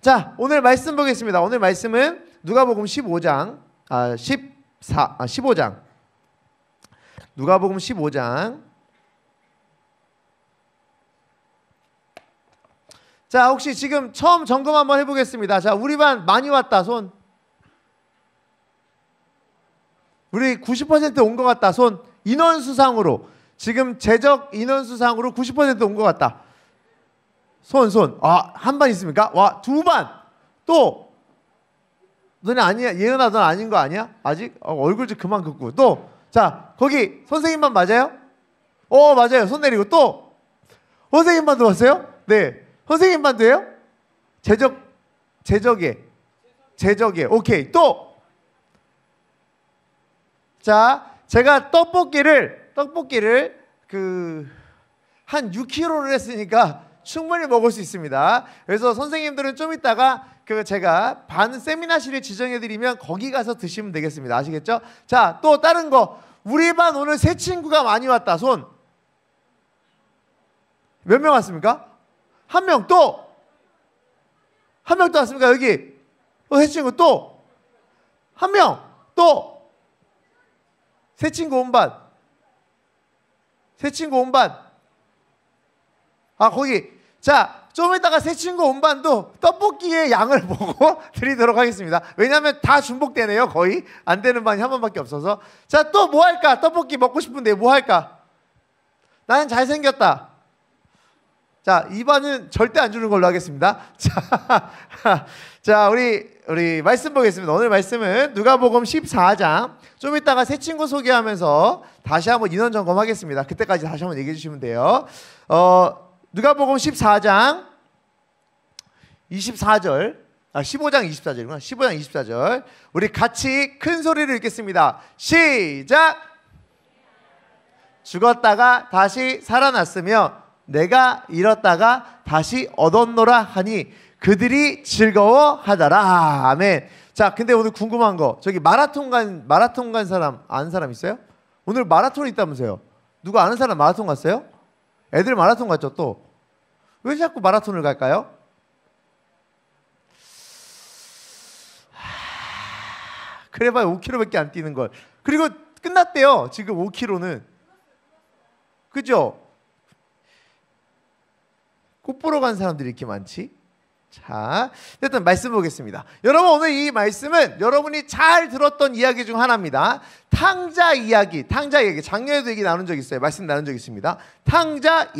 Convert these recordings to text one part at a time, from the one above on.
자, 오늘 말씀 보겠습니다. 오늘 말씀은 누가복음 15장, 15장. 누가복음 15장. 자, 혹시 지금 처음 점검 한번 해보겠습니다. 자, 우리 반 많이 왔다, 손. 우리 90% 온 것 같다, 손. 인원수상으로. 지금 제적 인원수상으로 90% 온 것 같다. 손. 한 반 있습니까? 와, 두 반. 또. 너네 아니야? 예은아, 넌 아닌 거 아니야? 아직? 얼굴 좀 그만 긋고. 또. 자, 거기 선생님반 맞아요? 맞아요. 손 내리고. 또. 선생님반도 왔어요? 네. 선생님반도예요? 제적에. 오케이. 또. 자, 제가 떡볶이를 한 6kg를 했으니까 충분히 먹을 수 있습니다. 그래서 선생님들은 좀 이따가 제가 반 세미나실을 지정해드리면 거기 가서 드시면 되겠습니다. 아시겠죠? 자, 또 다른 거. 우리 반 오늘 새 친구가 많이 왔다. 손. 몇 명 왔습니까? 한 명. 또. 한 명 또 왔습니까? 여기. 새 친구 또. 한 명. 또. 새 친구 온 반. 거기. 자, 좀 이따가 새 친구 온 반도 떡볶이의 양을 보고 드리도록 하겠습니다. 왜냐하면 다 중복되네요. 거의 안 되는 반이 한 번밖에 없어서. 자, 또 뭐 할까? 떡볶이 먹고 싶은데 뭐 할까? 나는 잘생겼다. 자, 이 반은 절대 안 주는 걸로 하겠습니다. 자, 우리 말씀 보겠습니다. 오늘 말씀은 누가복음 14장. 좀 이따가 새 친구 소개하면서 다시 한번 인원 점검하겠습니다. 그때까지 다시 한번 얘기해 주시면 돼요. 누가복음 14장 24절. 15장 24절이구나. 15장 24절. 우리 같이 큰 소리를 읽겠습니다. 시작. 죽었다가 다시 살아났으며 내가 잃었다가 다시 얻었노라 하니 그들이 즐거워하더라. 아멘. 자, 근데 오늘 궁금한 거, 저기 마라톤 간 사람 아는 사람 있어요? 오늘 마라톤 있다면서요? 누구 아는 사람 마라톤 갔어요? 애들 마라톤 갔죠. 또 왜 자꾸 마라톤을 갈까요? 그래봐야 5km밖에 안 뛰는 걸. 그리고 끝났대요. 지금 5km는. 그죠? 꽃 보러 간 사람들이 이렇게 많지? 자, 일단 말씀 보겠습니다. 여러분, 오늘 이 말씀은 여러분이 잘 들었던 이야기 중 하나입니다. 탕자 이야기. 작년에도 얘기 나눈 적 있어요. 말씀 나눈 적 있습니다. 탕자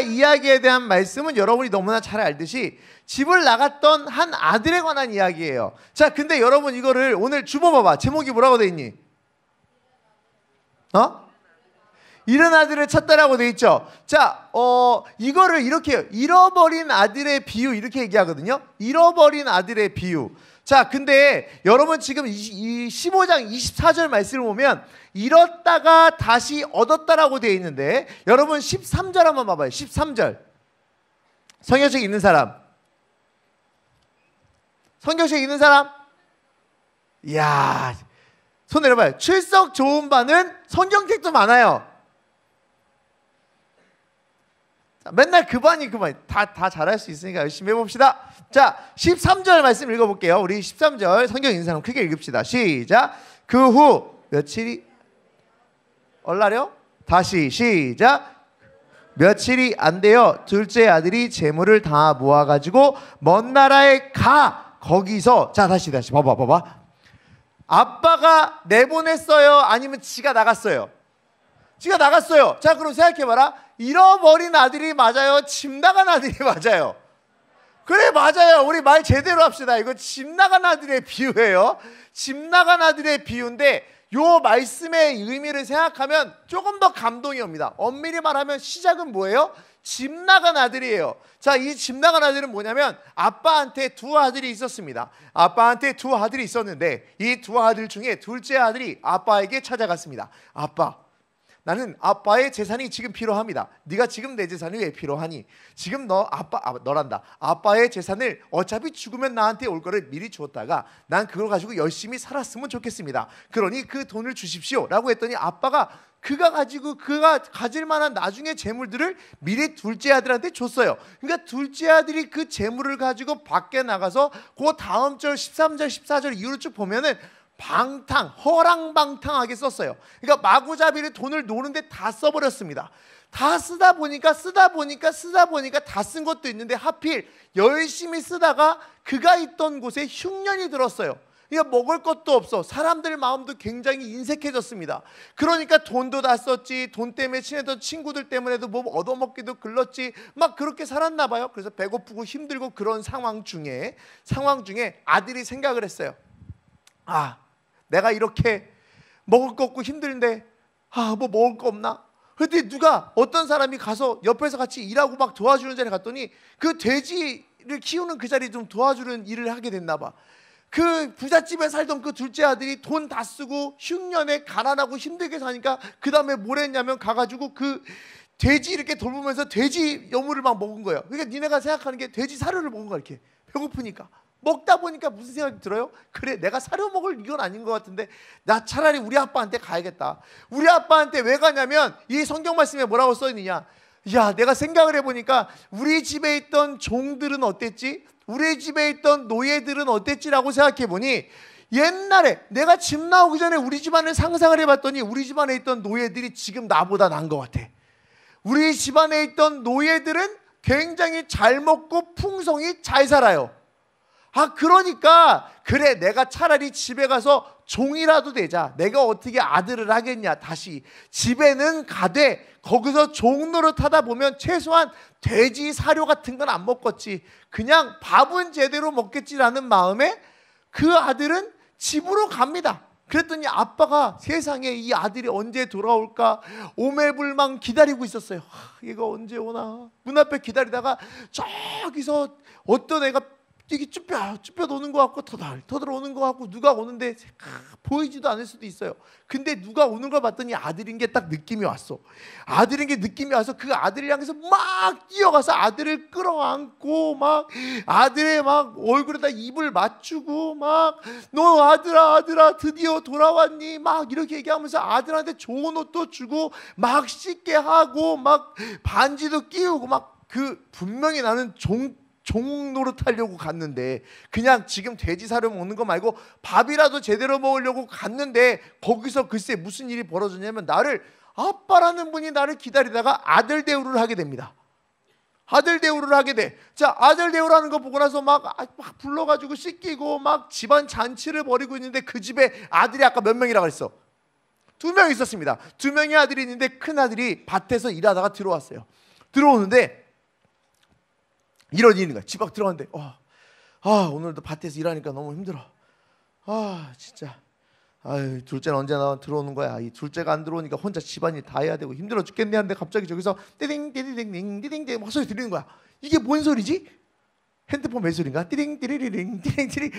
이야기에 대한 말씀은 여러분이 너무나 잘 알듯이 집을 나갔던 한 아들에 관한 이야기예요. 자, 근데 여러분 이거를 오늘 주워봐봐. 제목이 뭐라고 돼 있니? 잃은 아들을 찾다라고 돼 있죠. 자, 이거를 이렇게 잃어버린 아들의 비유 이렇게 얘기하거든요. 잃어버린 아들의 비유. 자, 근데 여러분 지금 이 15장 24절 말씀을 보면 잃었다가 다시 얻었다라고 돼 있는데 여러분 13절 한번 봐봐요. 13절. 성경책 있는 사람. 성경책 있는 사람? 이야, 손 내려봐요. 출석 좋은 반은 성경책도 많아요. 맨날 그 반이 다 잘할 수 있으니까 열심히 해봅시다. 자, 13절 말씀 읽어볼게요. 우리 13절 성경 있는 사람 크게 읽읍시다. 시작. 그 후 며칠이 얼라려? 다시 시작. 며칠이 안 되어 둘째 아들이 재물을 다 모아가지고 먼 나라에 가. 거기서 자 다시 봐봐. 아빠가 내보냈어요? 아니면 지가 나갔어요? 지가 나갔어요. 자, 그럼 생각해봐라. 잃어버린 아들이 맞아요? 집 나간 아들이 맞아요? 그래, 맞아요. 우리 말 제대로 합시다. 이거 집 나간 아들의 비유예요. 집 나간 아들의 비유인데 요 말씀의 의미를 생각하면 조금 더 감동이 옵니다. 엄밀히 말하면 시작은 뭐예요? 집 나간 아들이에요. 자, 이 집 나간 아들은 뭐냐면 아빠한테 두 아들이 있었습니다. 아빠한테 두 아들이 있었는데 이 두 아들 중에 둘째 아들이 아빠에게 찾아갔습니다. 아빠, 나는 아빠의 재산이 지금 필요합니다. 네가 지금 내 재산이 왜 필요하니? 지금 너란다. 아빠의 재산을 어차피 죽으면 나한테 올 거를 미리 주었다가 난 그걸 가지고 열심히 살았으면 좋겠습니다. 그러니 그 돈을 주십시오 라고 했더니 아빠가 그가 가질 만한 나중에 재물들을 미리 둘째 아들한테 줬어요. 그러니까 둘째 아들이 그 재물을 가지고 밖에 나가서 그 다음 절 13절 14절 이후로 쭉 보면은 허랑방탕하게 썼어요. 그러니까 마구잡이를 돈을 노는데 다 써버렸습니다. 다 쓰다 보니까 다 쓴 것도 있는데 하필 열심히 쓰다가 그가 있던 곳에 흉년이 들었어요. 그러니까 먹을 것도 없어. 사람들 마음도 굉장히 인색해졌습니다. 그러니까 돈도 다 썼지. 돈 때문에 친했던 친구들 때문에도 뭐 얻어먹기도 글렀지. 막 그렇게 살았나 봐요. 그래서 배고프고 힘들고 그런 상황 중에 아들이 생각을 했어요. 내가 이렇게 먹을 거 없고 힘든데 뭐 먹을 거 없나? 그랬더니 어떤 사람이 가서 옆에서 같이 일하고 막 도와주는 자리에 갔더니 그 돼지를 키우는 그 자리에 좀 도와주는 일을 하게 됐나 봐. 그 부잣집에 살던 그 둘째 아들이 돈 다 쓰고 흉년에 가난하고 힘들게 사니까 그 다음에 뭘 했냐면 가가지고 그 돼지 이렇게 돌보면서 돼지 여물을 막 먹은 거예요. 그러니까 니네가 생각하는 게 돼지 사료를 먹은 거야. 이렇게 배고프니까 먹다 보니까 무슨 생각이 들어요? 그래, 내가 사료 먹을 이건 아닌 것 같은데 나 차라리 우리 아빠한테 가야겠다. 우리 아빠한테 왜 가냐면 이 성경 말씀에 뭐라고 써 있느냐? 내가 생각을 해보니까 우리 집에 있던 종들은 어땠지? 우리 집에 있던 노예들은 어땠지라고 생각해보니 옛날에 내가 집 나오기 전에 우리 집안을 상상을 해봤더니 우리 집안에 있던 노예들이 지금 나보다 나은 것 같아. 우리 집안에 있던 노예들은 굉장히 잘 먹고 풍성히 잘 살아요. 그러니까 그래, 내가 차라리 집에 가서 종이라도 되자. 내가 어떻게 아들을 하겠냐. 다시 집에는 가되 거기서 종 노릇하다 보면 최소한 돼지 사료 같은 건 안 먹겠지. 그냥 밥은 제대로 먹겠지라는 마음에 그 아들은 집으로 갑니다. 그랬더니 아빠가 세상에 이 아들이 언제 돌아올까 오매불망 기다리고 있었어요. 얘가 언제 오나. 문 앞에 기다리다가 저기서 어떤 애가 이게 쭈뼛 오는 것 같고 터덜 오는 것 같고 누가 오는데 보이지도 않을 수도 있어요. 근데 누가 오는 걸 봤더니 아들인 게 딱 느낌이 왔어. 아들인 게 느낌이 와서 그 아들을 향해서 막 뛰어가서 아들을 끌어안고 막 아들의 막 얼굴에다 입을 맞추고 막 너 아들아 드디어 돌아왔니? 막 이렇게 얘기하면서 아들한테 좋은 옷도 주고 막 씻게 하고 막 반지도 끼우고 막 분명히 나는 종 노릇하려고 갔는데 그냥 지금 돼지 사료 먹는 거 말고 밥이라도 제대로 먹으려고 갔는데 거기서 글쎄 무슨 일이 벌어졌냐면 아빠라는 분이 나를 기다리다가 아들 대우를 하게 됩니다. 아들 대우를 하게 돼. 자, 아들 대우라는 거 보고 나서 막 불러가지고 씻기고 막 집안 잔치를 벌이고 있는데 그 집에 아들이 아까 몇 명이라고 그랬어? 2명 있었습니다. 2명의 아들이 있는데 큰 아들이 밭에서 일하다가 들어왔어요. 들어오는데 이런 일인 거야. 집 밖 들어갔는데 오늘도 밭에서 일하니까 너무 힘들어. 진짜 둘째는 언제나 들어오는 거야. 이 둘째가 안 들어오니까 혼자 집안일 다 해야 되고 힘들어 죽겠네 하는데 갑자기 저기서 띠딩 띠딩 띠딩 막 소리 들리는 거야. 이게 뭔 소리지? 핸드폰 벨소리인가? 띠딩 띠리링 띠딩 띠리.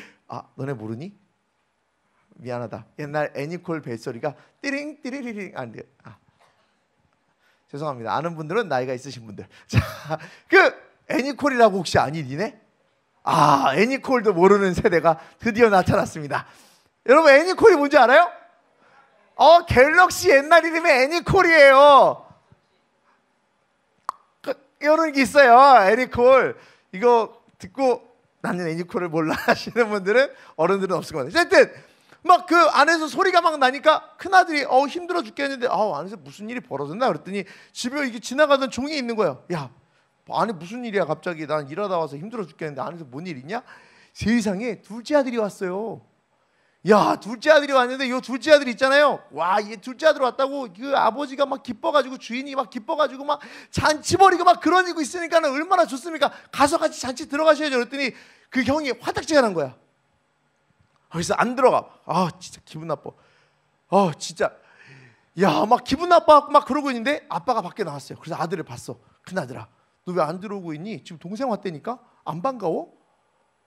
너네 모르니? 미안하다. 옛날 애니콜 벨소리가 띠링 띠리링 죄송합니다. 아는 분들은 나이가 있으신 분들. 자, 애니콜이라고 혹시 아니 니네? 애니콜도 모르는 세대가 드디어 나타났습니다. 여러분 애니콜이 뭔지 알아요? 갤럭시 옛날 이름이 애니콜이에요. 이런 게 있어요. 애니콜. 이거 듣고 나는 애니콜을 몰라 하시는 분들은 어른들은 없을 것 같아요. 어쨌든 막 그 안에서 소리가 막 나니까 큰아들이 힘들어 죽겠는데 안에서 무슨 일이 벌어졌나 그랬더니 집에 이게 지나가던 종이 있는 거예요. 아니 무슨 일이야 갑자기 난 일하다 와서 힘들어 죽겠는데 안에서 뭔 일 있냐? 세상에 둘째 아들이 왔어요. 둘째 아들이 왔는데 이 둘째 아들이 있잖아요. 이 둘째 아들 왔다고 그 아버지가 막 기뻐가지고 주인이 막 기뻐가지고 막 잔치 벌이고 막 그런 일고 있으니까는 얼마나 좋습니까? 가서 같이 잔치 들어가셔야죠. 그랬더니 그 형이 화딱지가 난 거야. 그래서 안 들어가. 진짜 기분 나빠. 진짜 막 기분 나빠갖고 막 그러고 있는데 아빠가 밖에 나왔어요. 그래서 아들을 봤어. 큰아들아 너 왜 안 들어오고 있니? 지금 동생 왔다니까? 안 반가워?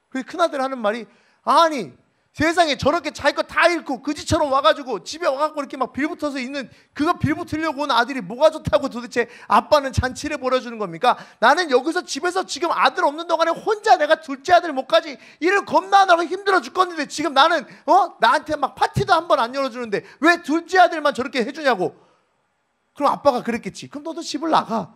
그래서 큰아들 하는 말이 아니 세상에 저렇게 자기 거 다 잃고 그지처럼 와가지고 집에 와갖고 이렇게 막 빌붙어서 있는, 그거 빌붙으려고 온 아들이 뭐가 좋다고 도대체 아빠는 잔치를 벌여주는 겁니까? 나는 여기서 집에서 지금 아들 없는 동안에 혼자 내가 둘째 아들 못까지 일을 겁나 하느라고 힘들어 죽겠는데 지금 나는 나한테 막 파티도 한 번 안 열어주는데 왜 둘째 아들만 저렇게 해주냐고. 그럼 아빠가 그랬겠지. 그럼 너도 집을 나가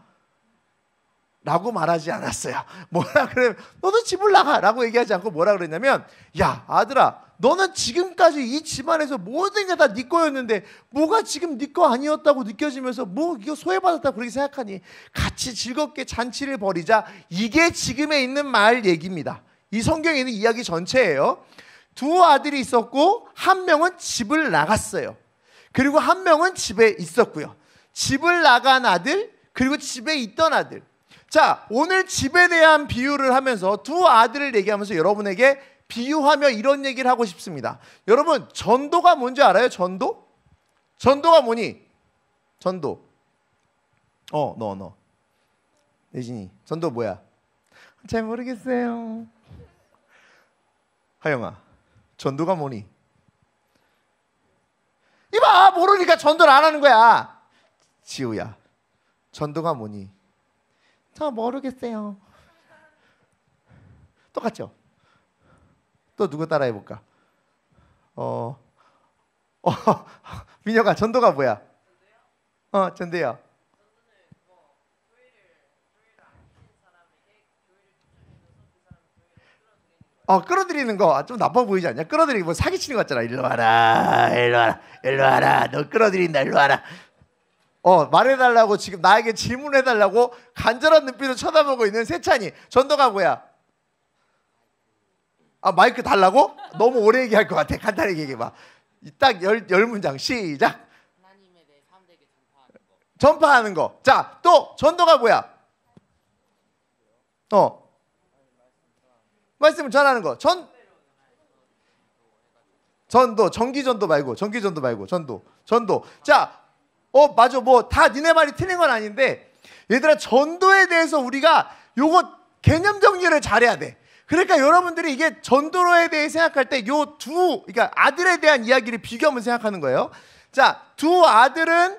라고 말하지 않았어요. 뭐라 그래? 너도 집을 나가 라고 얘기하지 않고 뭐라 그랬냐면, 야 아들아, 너는 지금까지 이 집안에서 모든 게 다 네 거였는데 뭐가 지금 네 거 아니었다고 느껴지면서 뭐 이거 소외받았다고 그렇게 생각하니? 같이 즐겁게 잔치를 벌이자. 이게 지금에 있는 말 얘기입니다. 이 성경에 있는 이야기 전체예요. 두 아들이 있었고 한 명은 집을 나갔어요. 그리고 한 명은 집에 있었고요. 집을 나간 아들, 그리고 집에 있던 아들. 자, 오늘 집에 대한 비유를 하면서 두 아들을 얘기하면서 여러분에게 비유하며 이런 얘기를 하고 싶습니다. 여러분, 전도가 뭔지 알아요? 전도? 전도가 뭐니? 전도. 너. 예진이, 전도 뭐야? 잘 모르겠어요. 하영아, 전도가 뭐니? 이봐, 모르니까 전도를 안 하는 거야. 지우야, 전도가 뭐니? 저 모르겠어요. 똑같죠? 또 누구 따라해볼까? 민혁아, 전도가 뭐야? 전도요. 끌어들이는 거 좀 나빠 보이지 않냐? 끌어들이기 뭐 사기치는 거 같잖아. 일로 와라, 일로 와라, 일로 와라. 너 끌어들인다, 일로 와라. 말해달라고 지금 나에게 질문해달라고 간절한 눈빛으로 쳐다보고 있는 세찬이. 전도가 뭐야? 마이크 달라고? 너무 오래 얘기할 것 같아. 간단하게 얘기해봐. 딱 열 문장 시작. 하나님에 대해 사람들에게 전파하는 거. 자, 또 전도가 뭐야? 말씀을 전하는 거. 전도, 정기전도 말고 전도. 자, 맞아. 뭐 다 니네 말이 틀린 건 아닌데, 얘들아, 전도에 대해서 우리가 요거 개념 정리를 잘해야 돼. 그러니까 여러분들이 이게 전도에 대해 생각할 때 그러니까 아들에 대한 이야기를 비교하면서 생각하는 거예요. 자, 두 아들은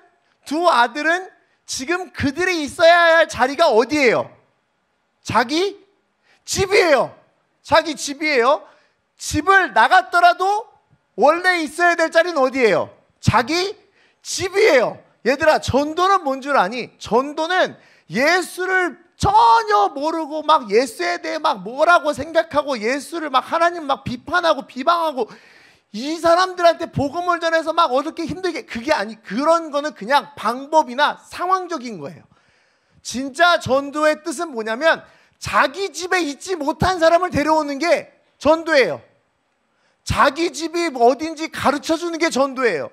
지금 그들이 있어야 할 자리가 어디예요? 자기 집이에요. 자기 집이에요. 집을 나갔더라도 원래 있어야 될 자리는 어디예요? 자기 집이에요. 얘들아, 전도는 뭔 줄 아니? 전도는 예수를 전혀 모르고 막 예수에 대해 막 뭐라고 생각하고 예수를 막 하나님 막 비판하고 비방하고 이 사람들한테 복음을 전해서 막 어떻게 힘들게, 그게 그런 거는 그냥 방법이나 상황적인 거예요. 진짜 전도의 뜻은 뭐냐면 자기 집에 있지 못한 사람을 데려오는 게 전도예요. 자기 집이 어딘지 가르쳐 주는 게 전도예요.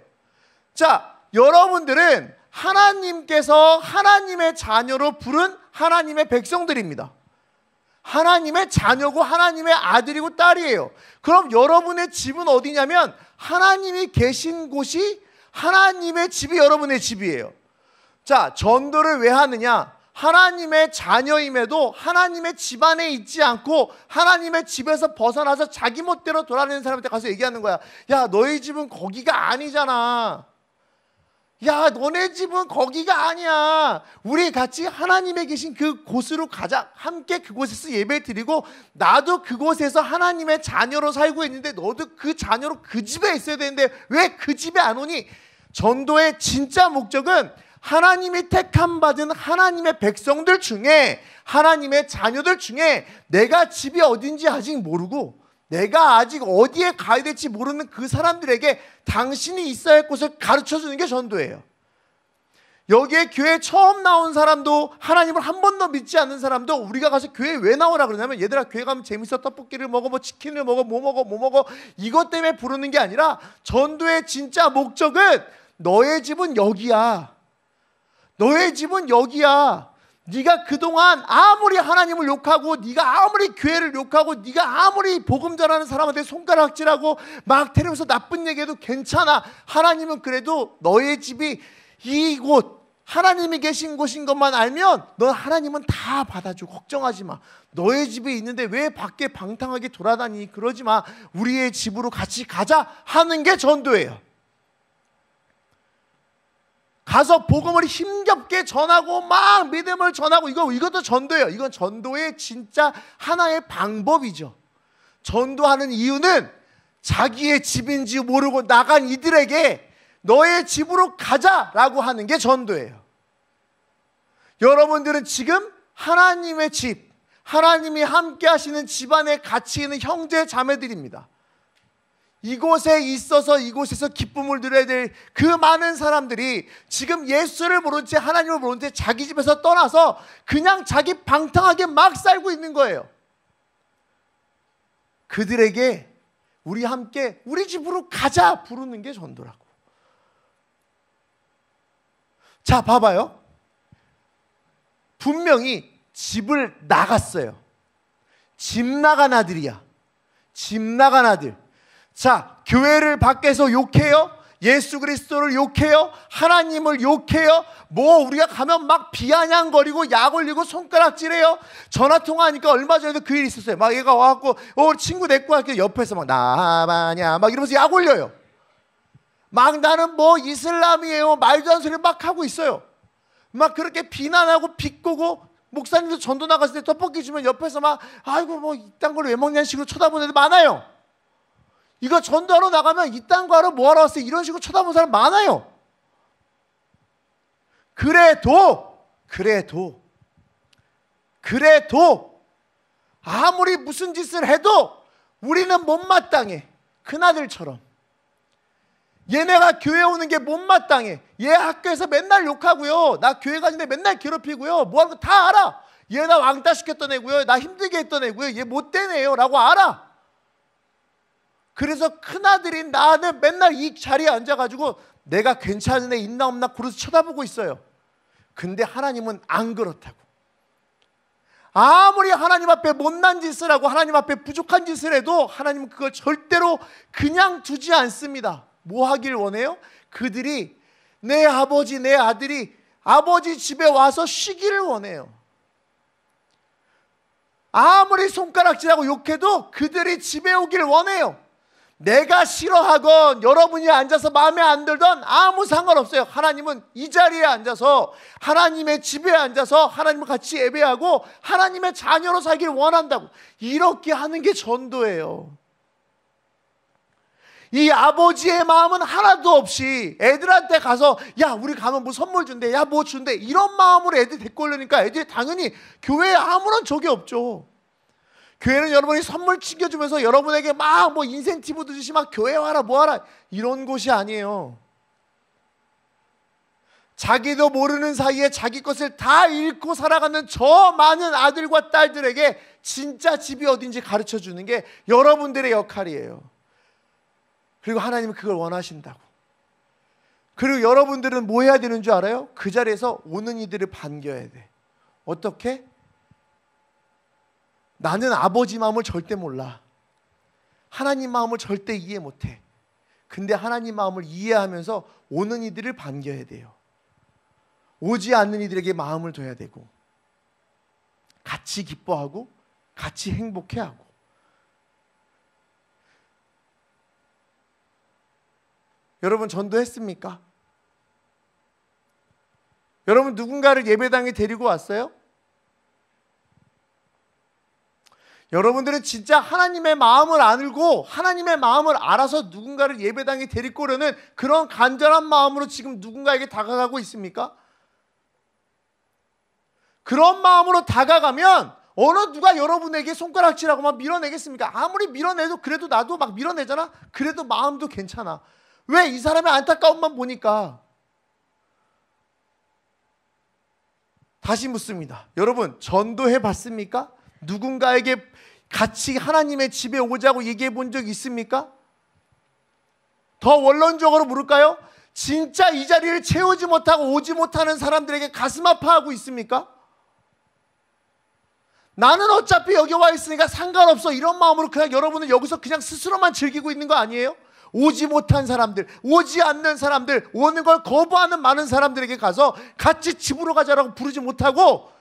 자, 여러분들은 하나님께서 하나님의 자녀로 부른 하나님의 백성들입니다. 하나님의 자녀고 하나님의 아들이고 딸이에요. 그럼 여러분의 집은 어디냐면 하나님이 계신 곳이, 하나님의 집이 여러분의 집이에요. 자, 전도를 왜 하느냐? 하나님의 자녀임에도 하나님의 집 안에 있지 않고 하나님의 집에서 벗어나서 자기 멋대로 돌아다니는 사람한테 가서 얘기하는 거야. 야, 너희 집은 거기가 아니잖아. 야, 너네 집은 거기가 아니야. 우리 같이 하나님의 계신 그 곳으로 가자. 함께 그곳에서 예배 드리고, 나도 그곳에서 하나님의 자녀로 살고 있는데 너도 그 자녀로 그 집에 있어야 되는데 왜 그 집에 안 오니? 전도의 진짜 목적은 하나님이 택함 받은 하나님의 백성들 중에, 하나님의 자녀들 중에 내가 집이 어딘지 아직 모르고 내가 아직 어디에 가야 될지 모르는 그 사람들에게 당신이 있어야 할 곳을 가르쳐주는 게 전도예요. 여기에 교회 처음 나온 사람도, 하나님을 한 번도 믿지 않는 사람도 우리가 가서 교회 왜 나오라 그러냐면, 얘들아 교회 가면 재밌어, 떡볶이를 먹어, 뭐 치킨을 먹어, 뭐 먹어 이것 때문에 부르는 게 아니라, 전도의 진짜 목적은 너의 집은 여기야. 너의 집은 여기야. 네가 그동안 아무리 하나님을 욕하고, 네가 아무리 교회를 욕하고, 네가 아무리 복음 전하는 사람한테 손가락질하고 막 때리면서 나쁜 얘기해도 괜찮아. 하나님은 그래도 너의 집이 이곳, 하나님이 계신 곳인 것만 알면 넌 하나님은 다 받아줘. 걱정하지 마. 너의 집에 있는데 왜 밖에 방탕하게 돌아다니니? 그러지 마. 우리의 집으로 같이 가자 하는 게 전도예요. 가서 복음을 힘겹게 전하고 막 믿음을 전하고 이것도 전도예요. 이건 전도의 진짜 하나의 방법이죠. 전도하는 이유는 자기의 집인지 모르고 나간 이들에게 너의 집으로 가자라고 하는 게 전도예요. 여러분들은 지금 하나님의 집, 하나님이 함께 하시는 집안에 같이 있는 형제 자매들입니다. 이곳에 있어서 이곳에서 기쁨을 누려야 될 그 많은 사람들이 지금 예수를 모른 채 하나님을 모른 채 자기 집에서 떠나서 그냥 자기 방탕하게 막 살고 있는 거예요. 그들에게 우리 함께 우리 집으로 가자 부르는 게 전도라고. 자, 봐봐요. 분명히 집을 나갔어요. 집 나간 아들이야. 집 나간 아들. 자, 교회를 밖에서 욕해요. 예수 그리스도를 욕해요. 하나님을 욕해요. 뭐 우리가 가면 막 비아냥거리고 약 올리고 손가락질해요. 전화통화하니까 얼마 전에도 그 일이 있었어요. 막 얘가 와갖고 친구 데리고 갈게 옆에서 막 나마냐 막 이러면서 약 올려요. 막 나는 뭐 이슬람이에요. 말도 안 되는 소리 막 하고 있어요. 막 그렇게 비난하고 비꼬고, 목사님도 전도 나갔을 때 떡볶이 주면 옆에서 막 아이고 뭐 이딴 걸 왜 먹냐는 식으로 쳐다보는 애들 많아요. 이거 전도하러 나가면 이딴 거 하러 뭐하러 왔어요? 이런 식으로 쳐다보는 사람 많아요. 그래도 아무리 무슨 짓을 해도 우리는 못마땅해. 큰아들처럼. 얘네가 교회 오는 게 못마땅해. 얘 학교에서 맨날 욕하고요. 나 교회 가는데 맨날 괴롭히고요. 뭐 하는 거 다 알아. 얘 나 왕따 시켰던 애고요. 나 힘들게 했던 애고요. 얘 못된 애요 라고 알아. 그래서 큰아들인 나는 맨날 이 자리에 앉아가지고 내가 괜찮은 애 있나 없나 그래서 쳐다보고 있어요. 근데 하나님은 안 그렇다고. 아무리 하나님 앞에 못난 짓을 하고 하나님 앞에 부족한 짓을 해도 하나님은 그걸 절대로 그냥 두지 않습니다. 뭐 하길 원해요? 그들이 내 아버지, 내 아들이 아버지 집에 와서 쉬기를 원해요. 아무리 손가락질하고 욕해도 그들이 집에 오길 원해요. 내가 싫어하건 여러분이 앉아서 마음에 안 들던 아무 상관없어요. 하나님은 이 자리에 앉아서 하나님의 집에 앉아서 하나님과 같이 예배하고 하나님의 자녀로 살기를 원한다고. 이렇게 하는 게 전도예요. 이 아버지의 마음은 하나도 없이 애들한테 가서 야 우리 가면 뭐 선물 준대, 야 뭐 준대, 이런 마음으로 애들 데리고 오려니까 애들이 당연히 교회에 아무런 적이 없죠. 교회는 여러분이 선물 챙겨주면서 여러분에게 막 뭐 인센티브도 주시 막 교회 와라 뭐 하라 이런 곳이 아니에요. 자기도 모르는 사이에 자기 것을 다 잃고 살아가는 저 많은 아들과 딸들에게 진짜 집이 어딘지 가르쳐 주는 게 여러분들의 역할이에요. 그리고 하나님은 그걸 원하신다고. 그리고 여러분들은 뭐 해야 되는 줄 알아요? 그 자리에서 오는 이들을 반겨야 돼. 어떻게? 나는 아버지 마음을 절대 몰라. 하나님 마음을 절대 이해 못해. 근데 하나님 마음을 이해하면서 오는 이들을 반겨야 돼요. 오지 않는 이들에게 마음을 둬야 되고 같이 기뻐하고 같이 행복해하고. 여러분 전도했습니까? 여러분 누군가를 예배당에 데리고 왔어요? 여러분들은 진짜 하나님의 마음을 알고 하나님의 마음을 알아서 누군가를 예배당에 데리고 오려는 그런 간절한 마음으로 지금 누군가에게 다가가고 있습니까? 그런 마음으로 다가가면 어느 누가 여러분에게 손가락질하고 막 밀어내겠습니까? 아무리 밀어내도 그래도 나도 막 밀어내잖아? 그래도 마음도 괜찮아. 왜? 이 사람의 안타까움만 보니까. 다시 묻습니다. 여러분 전도해 봤습니까? 누군가에게 같이 하나님의 집에 오자고 얘기해 본 적 있습니까? 더 원론적으로 물을까요? 진짜 이 자리를 채우지 못하고 오지 못하는 사람들에게 가슴 아파하고 있습니까? 나는 어차피 여기 와 있으니까 상관없어 이런 마음으로 그냥 여러분은 여기서 그냥 스스로만 즐기고 있는 거 아니에요? 오지 못한 사람들, 오지 않는 사람들, 오는 걸 거부하는 많은 사람들에게 가서 같이 집으로 가자라고 부르지 못하고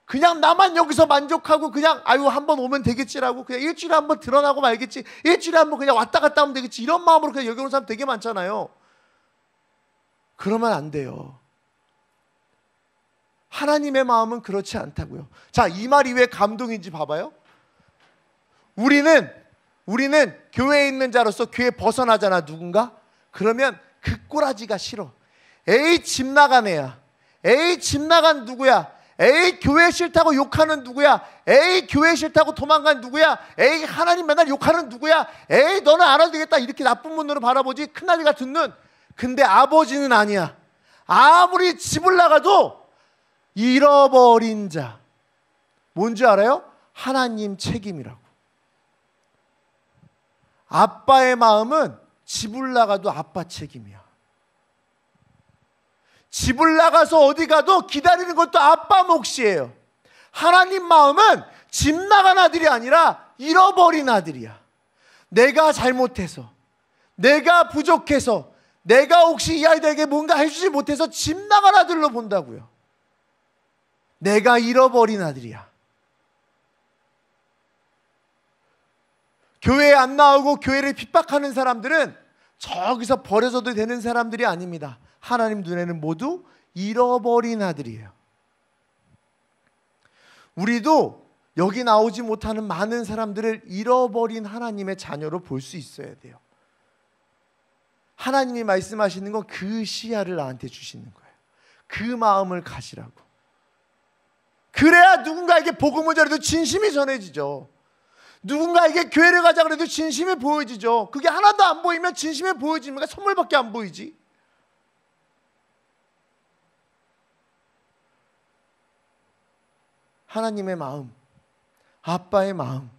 그냥 나만 여기서 만족하고 그냥 아유 한번 오면 되겠지라고 그냥 일주일에 한번 드러나고 말겠지, 일주일에 한번 그냥 왔다 갔다 하면 되겠지, 이런 마음으로 그냥 여기 오는 사람 되게 많잖아요. 그러면 안 돼요. 하나님의 마음은 그렇지 않다고요. 자, 이 말이 왜 감동인지 봐봐요. 우리는 교회에 있는 자로서 교회 벗어나잖아, 누군가. 그러면 그 꼬라지가 싫어. 에이 집 나간 애야, 에이 집 나간 누구야, 에이 교회 싫다고 욕하는 누구야, 에이 교회 싫다고 도망간 누구야, 에이 하나님 맨날 욕하는 누구야, 에이 너는 안 해도 되겠다, 이렇게 나쁜 눈으로 바라보지, 큰아들 같은 눈. 근데 아버지는 아니야. 아무리 집을 나가도 잃어버린 자, 뭔지 알아요? 하나님 책임이라고. 아빠의 마음은 집을 나가도 아빠 책임이야. 집을 나가서 어디 가도 기다리는 것도 아빠 몫이에요. 하나님 마음은 집 나간 아들이 아니라 잃어버린 아들이야. 내가 잘못해서, 내가 부족해서, 내가 혹시 이 아이들에게 뭔가 해주지 못해서 집 나간 아들로 본다고요. 내가 잃어버린 아들이야. 교회에 안 나오고 교회를 핍박하는 사람들은 저기서 버려져도 되는 사람들이 아닙니다. 하나님 눈에는 모두 잃어버린 아들이에요. 우리도 여기 나오지 못하는 많은 사람들을 잃어버린 하나님의 자녀로 볼 수 있어야 돼요. 하나님이 말씀하시는 건 그 시야를 나한테 주시는 거예요. 그 마음을 가지라고. 그래야 누군가에게 복음을 전해도 진심이 전해지죠. 누군가에게 교회를 가자 그래도 진심이 보여지죠. 그게 하나도 안 보이면 진심이 보여지니까 선물밖에 안 보이지. 하나님의 마음, 아빠의 마음,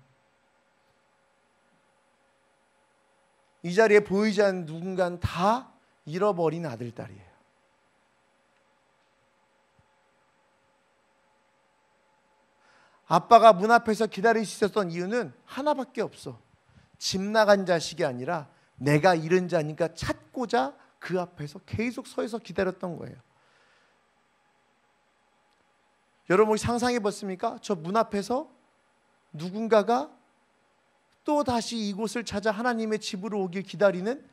이 자리에 보이지 않는 누군가는 다 잃어버린 아들, 딸이에요. 아빠가 문 앞에서 기다리셨던 이유는 하나밖에 없어. 집 나간 자식이 아니라 내가 잃은 자니까 찾고자 그 앞에서 계속 서서 기다렸던 거예요. 여러분 혹시 상상해 봤습니까? 저 문 앞에서 누군가가 또 다시 이곳을 찾아 하나님의 집으로 오길 기다리는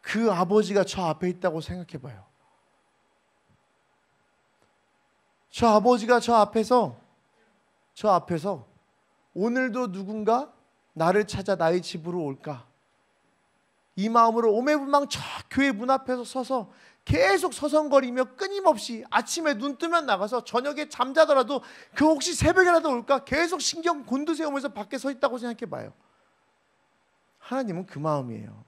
그 아버지가 저 앞에 있다고 생각해 봐요. 저 아버지가 저 앞에서 오늘도 누군가 나를 찾아 나의 집으로 올까? 이 마음으로 오매불망 저 교회 문 앞에서 서서 계속 서성거리며 끊임없이 아침에 눈 뜨면 나가서 저녁에 잠자더라도 그 혹시 새벽이라도 올까? 계속 신경 곤두세우면서 밖에 서 있다고 생각해 봐요. 하나님은 그 마음이에요.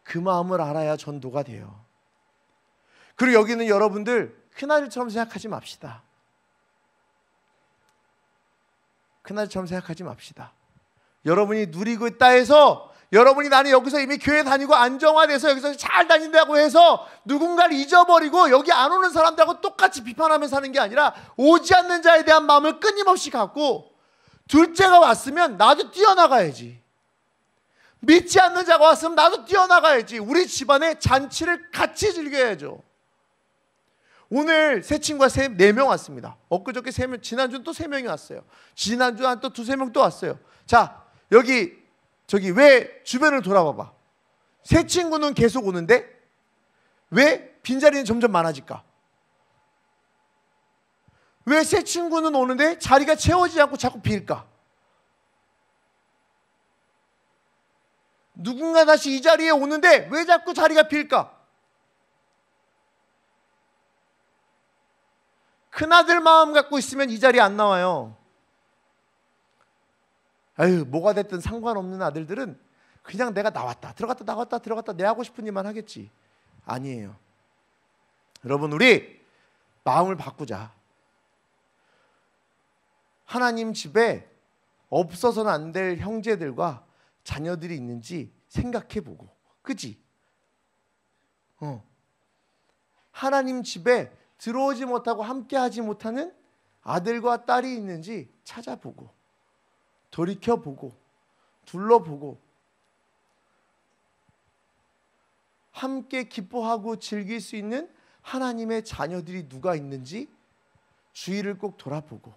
그 마음을 알아야 전도가 돼요. 그리고 여기는 여러분들 큰아들처럼 생각하지 맙시다. 큰아들처럼 생각하지 맙시다. 여러분이 누리고 있다 해서, 여러분이 나는 여기서 이미 교회 다니고 안정화돼서 여기서 잘 다닌다고 해서 누군가를 잊어버리고 여기 안 오는 사람들하고 똑같이 비판하며 사는 게 아니라, 오지 않는 자에 대한 마음을 끊임없이 갖고 둘째가 왔으면 나도 뛰어나가야지. 믿지 않는 자가 왔으면 나도 뛰어나가야지. 우리 집안의 잔치를 같이 즐겨야죠. 오늘 새 친구가 4명 왔습니다. 엊그저께 3명, 지난주는 또 3명이 왔어요. 지난주에 한 또 2-3명 또 왔어요. 자, 저기 왜 주변을 돌아봐봐. 새 친구는 계속 오는데 왜 빈자리는 점점 많아질까? 왜 새 친구는 오는데 자리가 채워지지 않고 자꾸 빌까? 누군가 다시 이 자리에 오는데 왜 자꾸 자리가 빌까? 큰아들 마음 갖고 있으면 이 자리에 안 나와요. 아유, 뭐가 됐든 상관없는 아들들은 그냥 내가 나왔다 들어갔다 나왔다 들어갔다 내 하고 싶은 일만 하겠지. 아니에요. 여러분, 우리 마음을 바꾸자. 하나님 집에 없어서는 안 될 형제들과 자녀들이 있는지 생각해보고, 그지? 하나님 집에 들어오지 못하고 함께하지 못하는 아들과 딸이 있는지 찾아보고 돌이켜보고 둘러보고 함께 기뻐하고 즐길 수 있는 하나님의 자녀들이 누가 있는지 주위를 꼭 돌아보고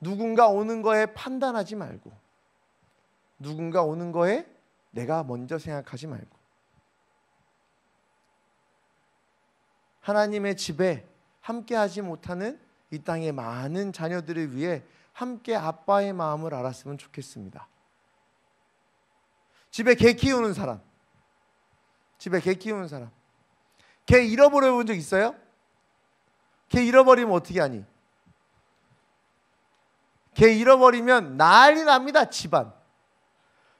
누군가 오는 거에 판단하지 말고 누군가 오는 거에 내가 먼저 생각하지 말고 하나님의 집에 함께하지 못하는 이 땅의 많은 자녀들을 위해 함께 아빠의 마음을 알았으면 좋겠습니다. 집에 개 키우는 사람, 집에 개 키우는 사람, 개 잃어버려 본 적 있어요? 개 잃어버리면 어떻게 하니? 개 잃어버리면 난리 납니다. 집안.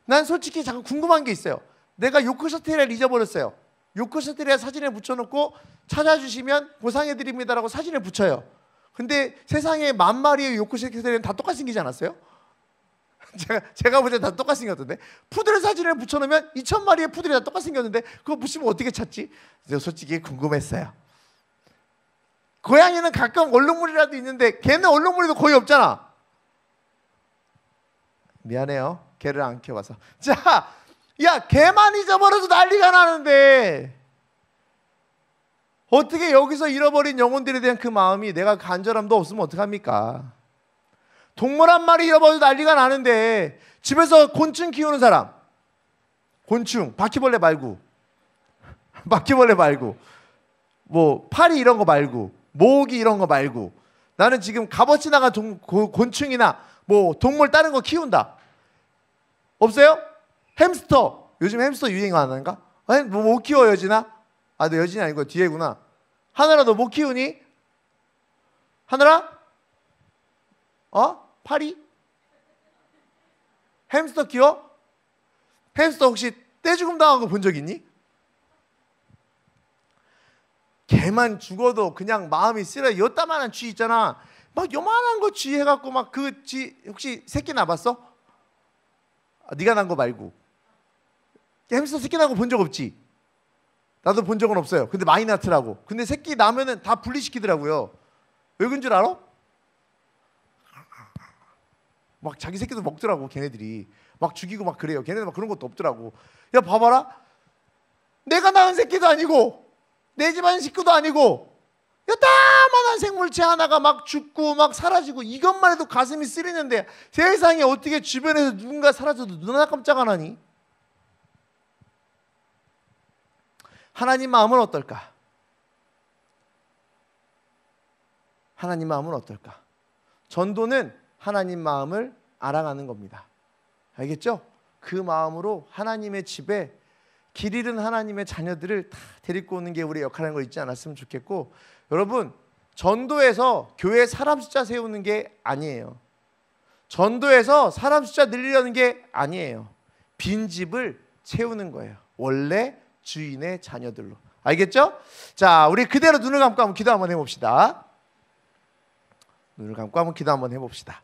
난 솔직히 잠깐 궁금한 게 있어요. 내가 요크셔테리아를 잊어버렸어요. 요크셔테리아 사진에 붙여놓고 찾아주시면 보상해드립니다라고 사진을 붙여요. 근데 세상에 10,000마리의 요크셔테리아는 다 똑같이 생기지 않았어요? 제가 볼 때 다 똑같이 생겼던데. 푸들 사진을 붙여놓으면 2,000마리의 푸들이 다 똑같이 생겼는데 그거 붙이면 어떻게 찾지? 제가 솔직히 궁금했어요. 고양이는 가끔 얼룩무리라도 있는데 걔는 얼룩무리도 거의 없잖아. 미안해요. 개를 안 키워봐서. 자, 야, 개만 잊어버려도 난리가 나는데 어떻게 여기서 잃어버린 영혼들에 대한 그 마음이 내가 간절함도 없으면 어떡합니까? 동물 한 마리 잃어버려도 난리가 나는데 집에서 곤충 키우는 사람, 곤충, 바퀴벌레 말고 바퀴벌레 말고 뭐 파리 이런 거 말고 모기 이런 거 말고 나는 지금 값어치 나간 곤충이나 뭐 동물 다른 거 키운다. 없어요? 햄스터. 요즘 햄스터 유행 안 하는가? 뭐 못 키워 여진아? 아, 너 여진이 아니고 뒤에구나. 하늘아 너 못 키우니? 하늘아? 파리? 햄스터 키워? 햄스터 혹시 떼죽음 당한 거 본 적 있니? 개만 죽어도 그냥 마음이 쓰려. 요따만한 쥐 있잖아. 막 요만한 거 쥐 해갖고 막 그 쥐 혹시 새끼 나봤어? 네가 난 거 말고. 햄스터 새끼 난 거 본 적 없지? 나도 본 적은 없어요. 근데 많이 낳더라고. 근데 새끼 나면은 다 분리시키더라고요. 왜 그런 줄 알아? 막 자기 새끼도 먹더라고. 걔네들이 막 죽이고 막 그래요. 걔네들 막 그런 것도 없더라고. 야 봐봐라. 내가 낳은 새끼도 아니고 내 집안 식구도 아니고 요따만한 생물체 하나가 막 죽고 막 사라지고 이것만 해도 가슴이 쓰리는데 세상에 어떻게 주변에서 누군가 사라져도 눈 하나 깜짝 안 하니? 하나님 마음은 어떨까? 하나님 마음은 어떨까? 전도는 하나님 마음을 알아가는 겁니다. 알겠죠? 그 마음으로 하나님의 집에 길 잃은 하나님의 자녀들을 다 데리고 오는 게 우리의 역할인 걸 잊지 않았으면 좋겠고, 여러분 전도에서 교회 사람 숫자 세우는 게 아니에요. 전도에서 사람 숫자 늘리려는 게 아니에요. 빈집을 채우는 거예요. 원래 주인의 자녀들로. 알겠죠? 자, 우리 그대로 눈을 감고 한번 기도 한번 해봅시다. 눈을 감고 한번 기도 한번 해봅시다.